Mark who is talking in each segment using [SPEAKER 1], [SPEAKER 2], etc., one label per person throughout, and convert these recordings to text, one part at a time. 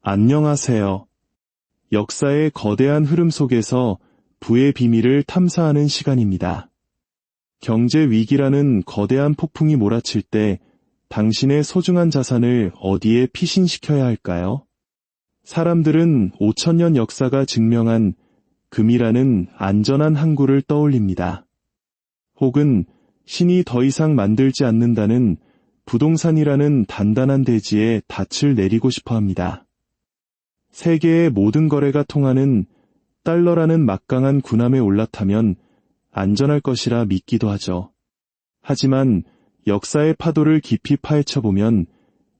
[SPEAKER 1] 안녕하세요. 역사의 거대한 흐름 속에서 부의 비밀을 탐사하는 시간입니다. 경제 위기라는 거대한 폭풍이 몰아칠 때 당신의 소중한 자산을 어디에 피신시켜야 할까요? 사람들은 5천년 역사가 증명한 금이라는 안전한 항구를 떠올립니다. 혹은 신이 더 이상 만들지 않는다는 부동산이라는 단단한 대지에 닻을 내리고 싶어 합니다. 세계의 모든 거래가 통하는 달러라는 막강한 군함에 올라타면 안전할 것이라 믿기도 하죠. 하지만 역사의 파도를 깊이 파헤쳐보면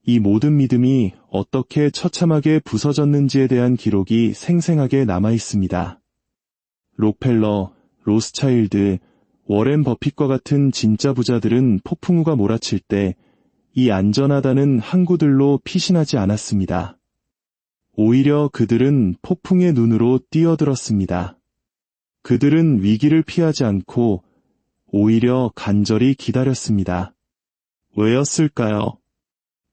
[SPEAKER 1] 이 모든 믿음이 어떻게 처참하게 부서졌는지에 대한 기록이 생생하게 남아있습니다. 록펠러, 로스차일드, 워렌 버핏과 같은 진짜 부자들은 폭풍우가 몰아칠 때 이 안전하다는 항구들로 피신하지 않았습니다. 오히려 그들은 폭풍의 눈으로 뛰어들었습니다. 그들은 위기를 피하지 않고 오히려 간절히 기다렸습니다. 왜였을까요?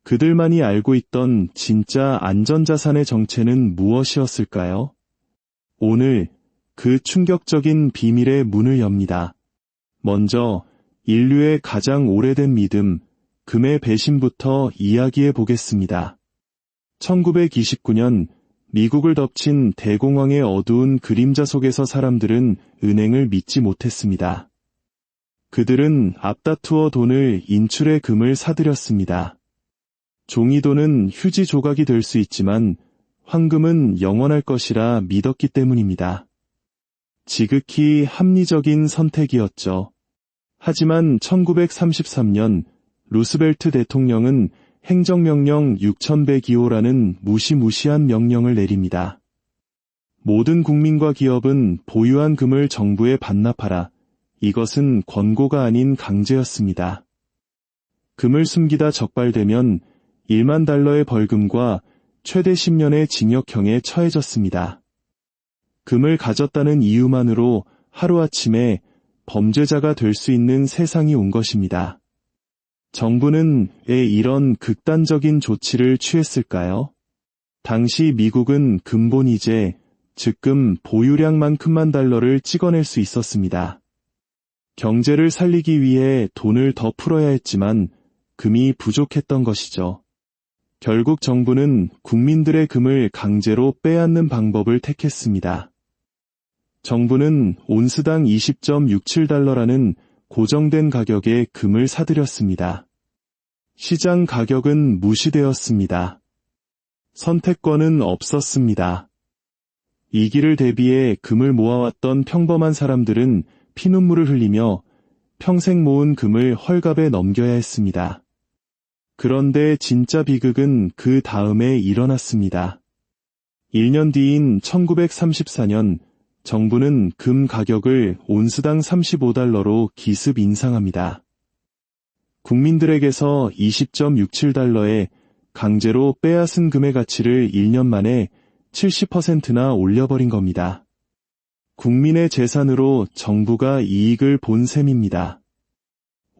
[SPEAKER 1] 그들만이 알고 있던 진짜 안전자산의 정체는 무엇이었을까요? 오늘 그 충격적인 비밀의 문을 엽니다. 먼저 인류의 가장 오래된 믿음, 금의 배신부터 이야기해 보겠습니다. 1929년 미국을 덮친 대공황의 어두운 그림자 속에서 사람들은 은행을 믿지 못했습니다. 그들은 앞다투어 돈을 인출의 금을 사들였습니다. 종이돈은 휴지 조각이 될 수 있지만 황금은 영원할 것이라 믿었기 때문입니다. 지극히 합리적인 선택이었죠. 하지만 1933년 루스벨트 대통령은 행정명령 6102호라는 무시무시한 명령을 내립니다. 모든 국민과 기업은 보유한 금을 정부에 반납하라. 이것은 권고가 아닌 강제였습니다. 금을 숨기다 적발되면 1만 달러의 벌금과 최대 10년의 징역형에 처해졌습니다. 금을 가졌다는 이유만으로 하루아침에 범죄자가 될 수 있는 세상이 온 것입니다. 정부는 왜 이런 극단적인 조치를 취했을까요? 당시 미국은 금본위제, 즉금 보유량만큼만 달러를 찍어낼 수 있었습니다. 경제를 살리기 위해 돈을 더 풀어야 했지만 금이 부족했던 것이죠. 결국 정부는 국민들의 금을 강제로 빼앗는 방법을 택했습니다. 정부는 온스당 20.67달러라는 고정된 가격에 금을 사들였습니다. 시장 가격은 무시되었습니다. 선택권은 없었습니다. 이 길을 대비해 금을 모아왔던 평범한 사람들은 피눈물을 흘리며 평생 모은 금을 헐값에 넘겨야 했습니다. 그런데 진짜 비극은 그 다음에 일어났습니다. 1년 뒤인 1934년 정부는 금 가격을 온스당 35달러로 기습 인상합니다. 국민들에게서 20.67달러에 강제로 빼앗은 금의 가치를 1년 만에 70%나 올려버린 겁니다. 국민의 재산으로 정부가 이익을 본 셈입니다.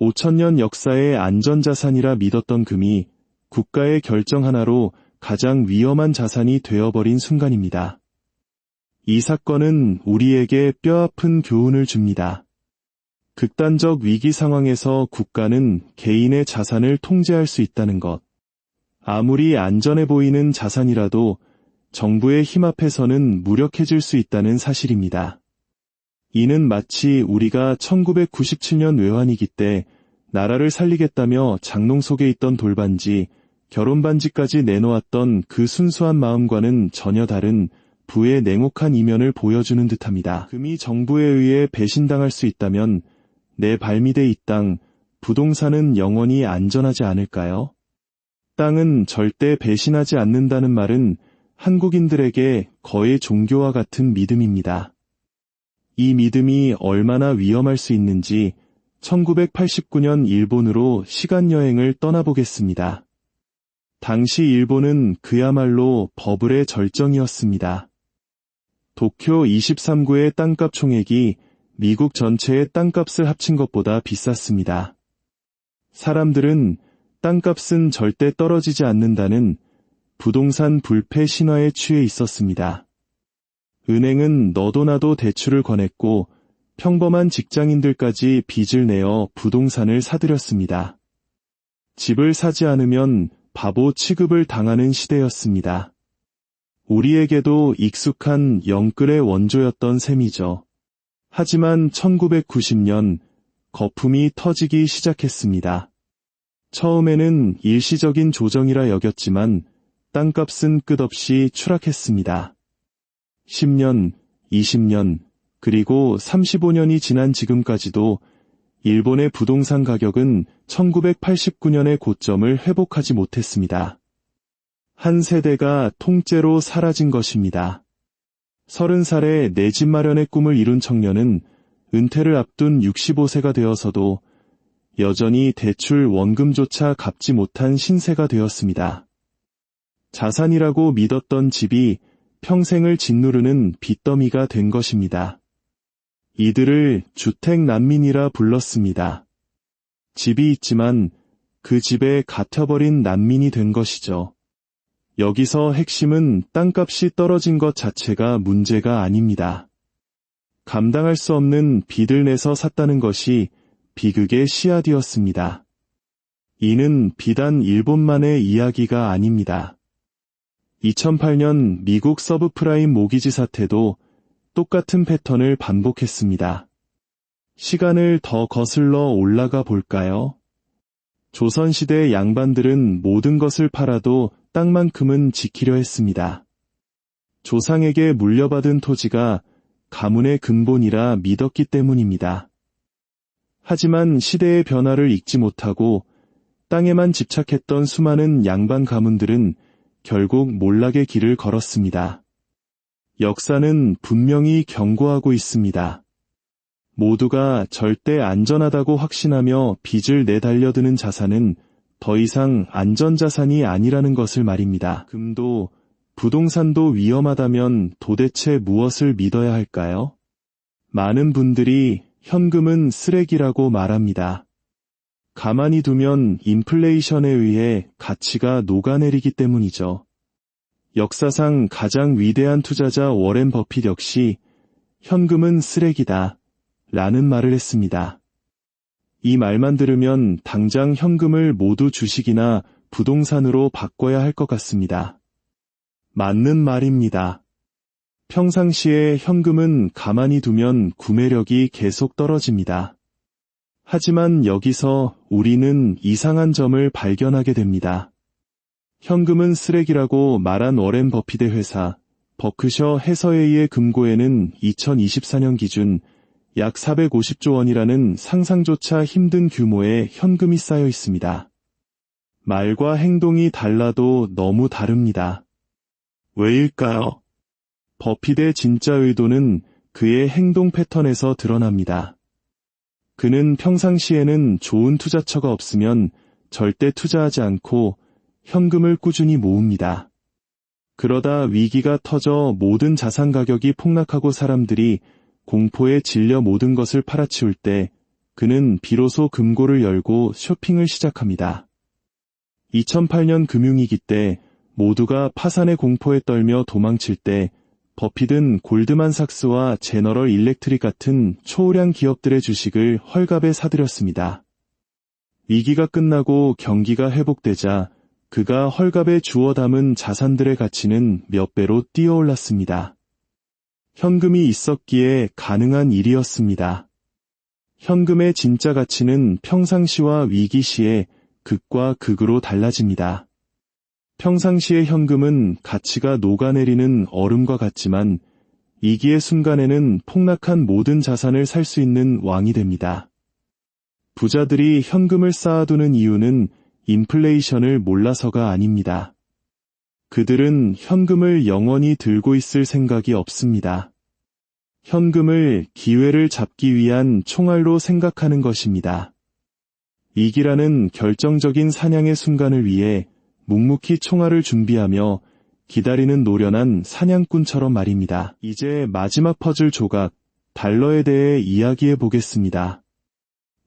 [SPEAKER 1] 5천년 역사의 안전자산이라 믿었던 금이 국가의 결정 하나로 가장 위험한 자산이 되어버린 순간입니다. 이 사건은 우리에게 뼈아픈 교훈을 줍니다. 극단적 위기 상황에서 국가는 개인의 자산을 통제할 수 있다는 것. 아무리 안전해 보이는 자산이라도 정부의 힘 앞에서는 무력해질 수 있다는 사실입니다. 이는 마치 우리가 1997년 외환위기 때 나라를 살리겠다며 장롱 속에 있던 돌반지, 결혼반지까지 내놓았던 그 순수한 마음과는 전혀 다른 부의 냉혹한 이면을 보여주는 듯합니다. 금이 정부에 의해 배신당할 수 있다면 내 발밑에 이 땅, 부동산은 영원히 안전하지 않을까요? 땅은 절대 배신하지 않는다는 말은 한국인들에게 거의 종교와 같은 믿음입니다. 이 믿음이 얼마나 위험할 수 있는지 1989년 일본으로 시간여행을 떠나보겠습니다. 당시 일본은 그야말로 버블의 절정이었습니다. 도쿄 23구의 땅값 총액이 미국 전체의 땅값을 합친 것보다 비쌌습니다. 사람들은 땅값은 절대 떨어지지 않는다는 부동산 불패 신화에 취해 있었습니다. 은행은 너도 나도 대출을 권했고 평범한 직장인들까지 빚을 내어 부동산을 사들였습니다. 집을 사지 않으면 바보 취급을 당하는 시대였습니다. 우리에게도 익숙한 영끌의 원조였던 셈이죠. 하지만 1990년 거품이 터지기 시작했습니다. 처음에는 일시적인 조정이라 여겼지만 땅값은 끝없이 추락했습니다. 10년, 20년, 그리고 35년이 지난 지금까지도 일본의 부동산 가격은 1989년의 고점을 회복하지 못했습니다. 한 세대가 통째로 사라진 것입니다. 30살에 내 집 마련의 꿈을 이룬 청년은 은퇴를 앞둔 65세가 되어서도 여전히 대출 원금조차 갚지 못한 신세가 되었습니다. 자산이라고 믿었던 집이 평생을 짓누르는 빚더미가 된 것입니다. 이들을 주택 난민이라 불렀습니다. 집이 있지만 그 집에 갇혀버린 난민이 된 것이죠. 여기서 핵심은 땅값이 떨어진 것 자체가 문제가 아닙니다. 감당할 수 없는 빚을 내서 샀다는 것이 비극의 씨앗이었습니다. 이는 비단 일본만의 이야기가 아닙니다. 2008년 미국 서브프라임 모기지 사태도 똑같은 패턴을 반복했습니다. 시간을 더 거슬러 올라가 볼까요? 조선시대 양반들은 모든 것을 팔아도 땅만큼은 지키려 했습니다. 조상에게 물려받은 토지가 가문의 근본이라 믿었기 때문입니다. 하지만 시대의 변화를 읽지 못하고 땅에만 집착했던 수많은 양반 가문들은 결국 몰락의 길을 걸었습니다. 역사는 분명히 경고하고 있습니다. 모두가 절대 안전하다고 확신하며 빚을 내달려드는 자산은 더 이상 안전자산이 아니라는 것을 말입니다. 금도 부동산도 위험하다면 도대체 무엇을 믿어야 할까요? 많은 분들이 현금은 쓰레기라고 말합니다. 가만히 두면 인플레이션에 의해 가치가 녹아내리기 때문이죠. 역사상 가장 위대한 투자자 워렌 버핏 역시 현금은 쓰레기다 라는 말을 했습니다. 이 말만 들으면 당장 현금을 모두 주식이나 부동산으로 바꿔야 할 것 같습니다. 맞는 말입니다. 평상시에 현금은 가만히 두면 구매력이 계속 떨어집니다. 하지만 여기서 우리는 이상한 점을 발견하게 됩니다. 현금은 쓰레기라고 말한 워렌 버핏의 회사 버크셔 해서웨이의 금고에는 2024년 기준 약 450조 원이라는 상상조차 힘든 규모의 현금이 쌓여 있습니다. 말과 행동이 달라도 너무 다릅니다. 왜일까요? 버핏의 진짜 의도는 그의 행동 패턴에서 드러납니다. 그는 평상시에는 좋은 투자처가 없으면 절대 투자하지 않고 현금을 꾸준히 모읍니다. 그러다 위기가 터져 모든 자산 가격이 폭락하고 사람들이 공포에 질려 모든 것을 팔아치울 때 그는 비로소 금고를 열고 쇼핑을 시작합니다. 2008년 금융위기 때 모두가 파산의 공포에 떨며 도망칠 때 버핏은 골드만삭스와 제너럴 일렉트릭 같은 초우량 기업들의 주식을 헐값에 사들였습니다. 위기가 끝나고 경기가 회복되자 그가 헐값에 주워 담은 자산들의 가치는 몇 배로 뛰어올랐습니다. 현금이 있었기에 가능한 일이었습니다. 현금의 진짜 가치는 평상시와 위기 시에 극과 극으로 달라집니다. 평상시의 현금은 가치가 녹아내리는 얼음과 같지만 위기의 순간에는 폭락한 모든 자산을 살 수 있는 왕이 됩니다. 부자들이 현금을 쌓아두는 이유는 인플레이션을 몰라서가 아닙니다. 그들은 현금을 영원히 들고 있을 생각이 없습니다. 현금을 기회를 잡기 위한 총알로 생각하는 것입니다. 이기라는 결정적인 사냥의 순간을 위해 묵묵히 총알을 준비하며 기다리는 노련한 사냥꾼처럼 말입니다. 이제 마지막 퍼즐 조각, 달러에 대해 이야기해 보겠습니다.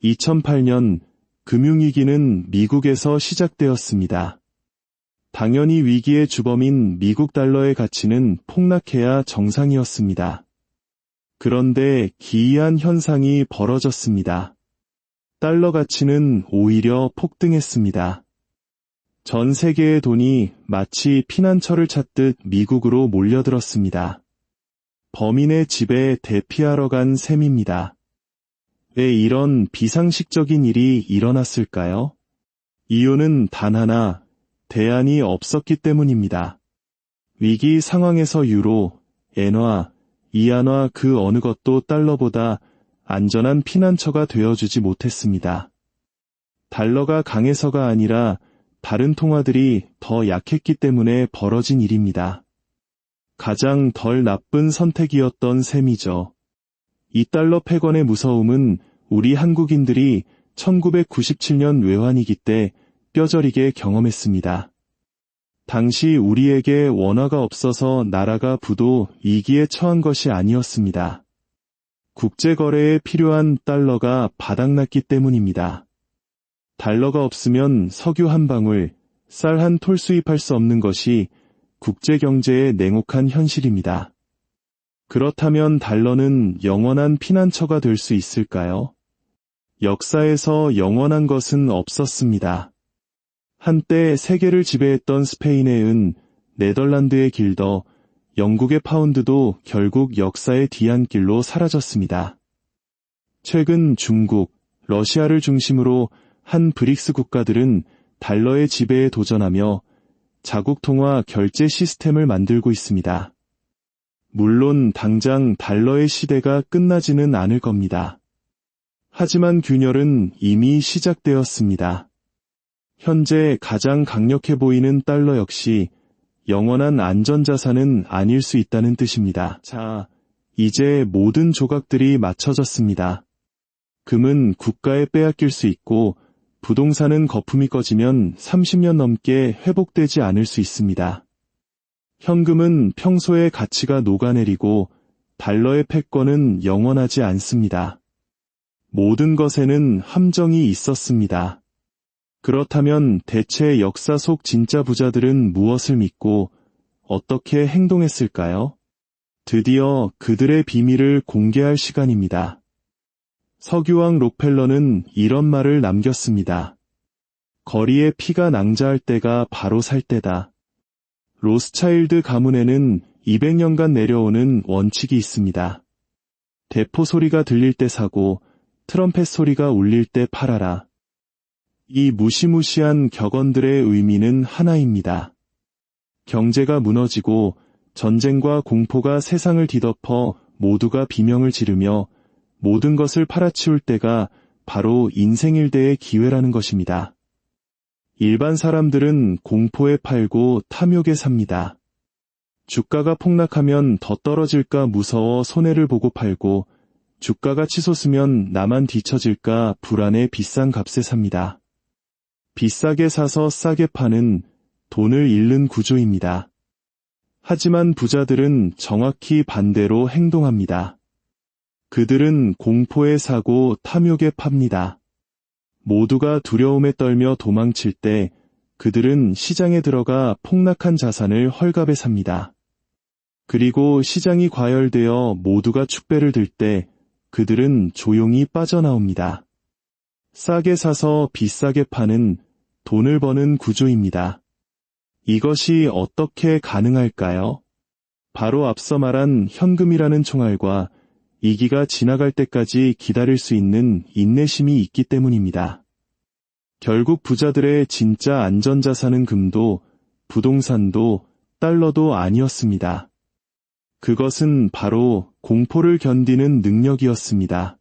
[SPEAKER 1] 2008년 금융위기는 미국에서 시작되었습니다. 당연히 위기의 주범인 미국 달러의 가치는 폭락해야 정상이었습니다. 그런데 기이한 현상이 벌어졌습니다. 달러 가치는 오히려 폭등했습니다. 전 세계의 돈이 마치 피난처를 찾듯 미국으로 몰려들었습니다. 범인의 집에 대피하러 간 셈입니다. 왜 이런 비상식적인 일이 일어났을까요? 이유는 단 하나, 대안이 없었기 때문입니다. 위기 상황에서 유로, 엔화, 이안화 그 어느 것도 달러보다 안전한 피난처가 되어주지 못했습니다. 달러가 강해서가 아니라 다른 통화들이 더 약했기 때문에 벌어진 일입니다. 가장 덜 나쁜 선택이었던 셈이죠. 이 달러 패권의 무서움은 우리 한국인들이 1997년 외환위기 때 뼈저리게 경험했습니다. 당시 우리에게 원화가 없어서 나라가 부도 위기에 처한 것이 아니었습니다. 국제거래에 필요한 달러가 바닥났기 때문입니다. 달러가 없으면 석유 한 방울, 쌀 한 톨 수입할 수 없는 것이 국제경제의 냉혹한 현실입니다. 그렇다면 달러는 영원한 피난처가 될 수 있을까요? 역사에서 영원한 것은 없었습니다. 한때 세계를 지배했던 스페인의 은, 네덜란드의 길더, 영국의 파운드도 결국 역사의 뒤안길로 사라졌습니다. 최근 중국, 러시아를 중심으로 한 브릭스 국가들은 달러의 지배에 도전하며 자국통화 결제 시스템을 만들고 있습니다. 물론 당장 달러의 시대가 끝나지는 않을 겁니다. 하지만 균열은 이미 시작되었습니다. 현재 가장 강력해 보이는 달러 역시 영원한 안전자산은 아닐 수 있다는 뜻입니다. 자, 이제 모든 조각들이 맞춰졌습니다. 금은 국가에 빼앗길 수 있고 부동산은 거품이 꺼지면 30년 넘게 회복되지 않을 수 있습니다. 현금은 평소의 가치가 녹아내리고 달러의 패권은 영원하지 않습니다. 모든 것에는 함정이 있었습니다. 그렇다면 대체 역사 속 진짜 부자들은 무엇을 믿고 어떻게 행동했을까요? 드디어 그들의 비밀을 공개할 시간입니다. 석유왕 록펠러는 이런 말을 남겼습니다. 거리에 피가 낭자할 때가 바로 살 때다. 로스차일드 가문에는 200년간 내려오는 원칙이 있습니다. 대포 소리가 들릴 때 사고 트럼펫 소리가 울릴 때 팔아라. 이 무시무시한 격언들의 의미는 하나입니다. 경제가 무너지고 전쟁과 공포가 세상을 뒤덮어 모두가 비명을 지르며 모든 것을 팔아치울 때가 바로 인생일대의 기회라는 것입니다. 일반 사람들은 공포에 팔고 탐욕에 삽니다. 주가가 폭락하면 더 떨어질까 무서워 손해를 보고 팔고 주가가 치솟으면 나만 뒤처질까 불안해 비싼 값에 삽니다. 비싸게 사서 싸게 파는 돈을 잃는 구조입니다. 하지만 부자들은 정확히 반대로 행동합니다. 그들은 공포에 사고 탐욕에 팝니다. 모두가 두려움에 떨며 도망칠 때 그들은 시장에 들어가 폭락한 자산을 헐값에 삽니다. 그리고 시장이 과열되어 모두가 축배를 들 때 그들은 조용히 빠져나옵니다. 싸게 사서 비싸게 파는 돈을 버는 구조입니다. 이것이 어떻게 가능할까요? 바로 앞서 말한 현금이라는 총알과 위기가 지나갈 때까지 기다릴 수 있는 인내심이 있기 때문입니다. 결국 부자들의 진짜 안전자산은 금도, 부동산도, 달러도 아니었습니다. 그것은 바로 공포를 견디는 능력이었습니다.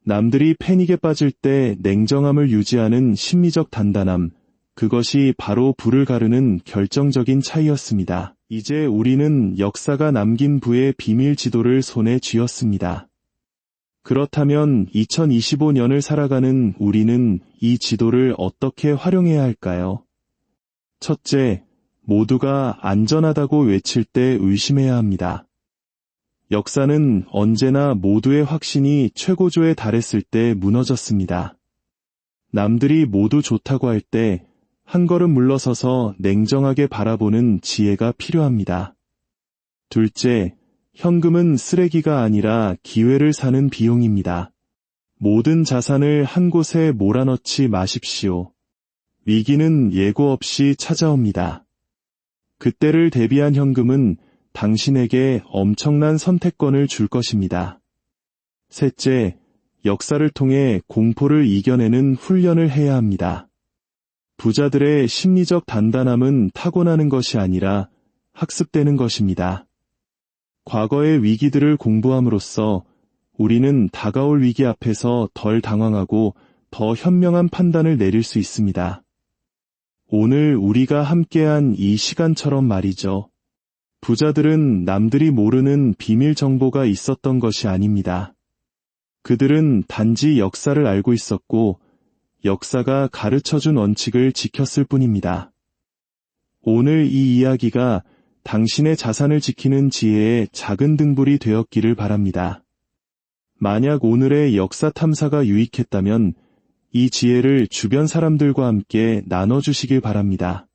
[SPEAKER 1] 남들이 패닉에 빠질 때 냉정함을 유지하는 심리적 단단함, 그것이 바로 불을 가르는 결정적인 차이였습니다. 이제 우리는 역사가 남긴 부의 비밀 지도를 손에 쥐었습니다. 그렇다면 2025년을 살아가는 우리는 이 지도를 어떻게 활용해야 할까요? 첫째, 모두가 안전하다고 외칠 때 의심해야 합니다. 역사는 언제나 모두의 확신이 최고조에 달했을 때 무너졌습니다. 남들이 모두 좋다고 할 때 한 걸음 물러서서 냉정하게 바라보는 지혜가 필요합니다. 둘째, 현금은 쓰레기가 아니라 기회를 사는 비용입니다. 모든 자산을 한 곳에 몰아넣지 마십시오. 위기는 예고 없이 찾아옵니다. 그때를 대비한 현금은 당신에게 엄청난 선택권을 줄 것입니다. 셋째, 역사를 통해 공포를 이겨내는 훈련을 해야 합니다. 부자들의 심리적 단단함은 타고나는 것이 아니라 학습되는 것입니다. 과거의 위기들을 공부함으로써 우리는 다가올 위기 앞에서 덜 당황하고 더 현명한 판단을 내릴 수 있습니다. 오늘 우리가 함께한 이 시간처럼 말이죠. 부자들은 남들이 모르는 비밀 정보가 있었던 것이 아닙니다. 그들은 단지 역사를 알고 있었고 역사가 가르쳐준 원칙을 지켰을 뿐입니다. 오늘 이 이야기가 당신의 자산을 지키는 지혜의 작은 등불이 되었기를 바랍니다. 만약 오늘의 역사 탐사가 유익했다면 이 지혜를 주변 사람들과 함께 나눠주시길 바랍니다.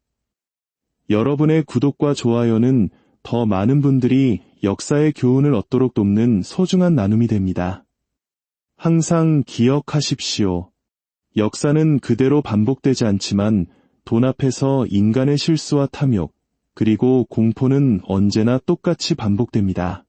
[SPEAKER 1] 여러분의 구독과 좋아요는 더 많은 분들이 역사의 교훈을 얻도록 돕는 소중한 나눔이 됩니다. 항상 기억하십시오. 역사는 그대로 반복되지 않지만 돈 앞에서 인간의 실수와 탐욕, 그리고 공포는 언제나 똑같이 반복됩니다.